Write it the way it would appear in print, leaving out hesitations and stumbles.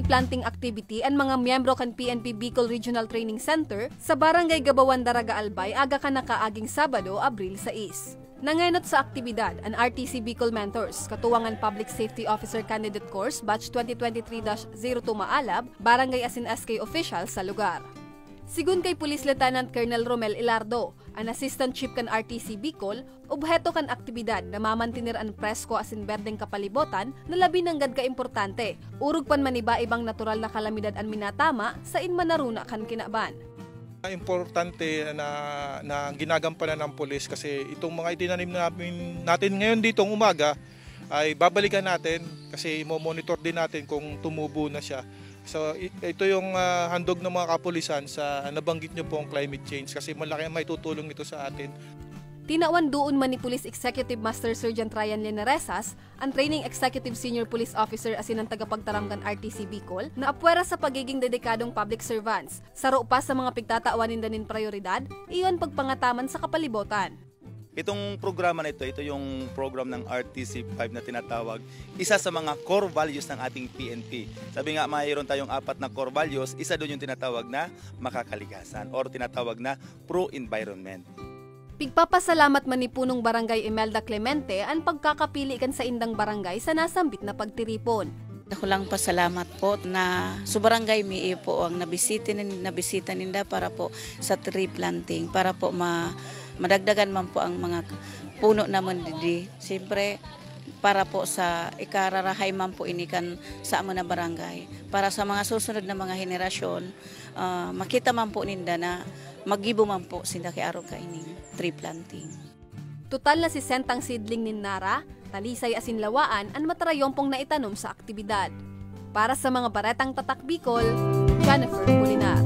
planting activity ang mga miyembro kan PNP Bicol Regional Training Center sa Barangay Gabawan, Daraga Albay aga ka nakaaging Sabado, Abril 6. Nangaynot sa aktibidad ang RTC Bicol Mentors, katuwangan Public Safety Officer Candidate Course Batch 2023-02 Maalab, Barangay Asin SK official sa lugar. Sigun kay Police Lieutenant Colonel Romel Ilardo, ang Assistant Chief kan RTC Bicol, obheto kan aktibidad na mamantinir ang presko asin berdeng kapalibotan na labi ng gad ka-importante, urug pan maniba ibang natural na kalamidad ang minatama sa inmanaruna kan kinaban. Importante na ginagampanan ng pulis kasi itong mga itinanim natin ngayon ditong umaga ay babalikan natin kasi mo-monitor din natin kung tumubo na siya. So ito yung handog ng mga kapulisan sa nabanggit niyo pong climate change kasi malaki ang maitutulong nito sa atin. Tinawan doon man ni Police Executive Master Sergeant Ryan Lenaresas, ang Training Executive Senior Police Officer asin ang tagapagtaramgan RTC Bicol, na apwera sa pagiging dedikadong public servants. Saro pa sa mga pigtataawanin danin prioridad, iyon pagpangataman sa kapalibotan. Itong programa na ito yung program ng RTC 5 na tinatawag, isa sa mga core values ng ating PNP. Sabi nga, mayroon tayong 4 na core values, isa doon yung tinatawag na makakaligasan or tinatawag na pro-environment. Pigpapasalamat man ni Punong Barangay Imelda Clemente ang pagkakapili kan sa indang barangay sa nasambit na pagtiripon. Ako lang pasalamat po na sa barangay mi po ang nabisita ninda para po sa tree planting, para po madagdagan man po ang mga puno naman didi. Siyempre para po sa ikararahay man po inikan sa amon na barangay. Para sa mga susunod na mga henerasyon, makita man po ninda na magibo man po sinda kay araw kaining tree planting. Total na 60 seedling nin Nara, talisay asin lawaan ang matarayompong naitanom sa aktibidad. Para sa mga baretang tatak Bicol, Jennifer Molinar.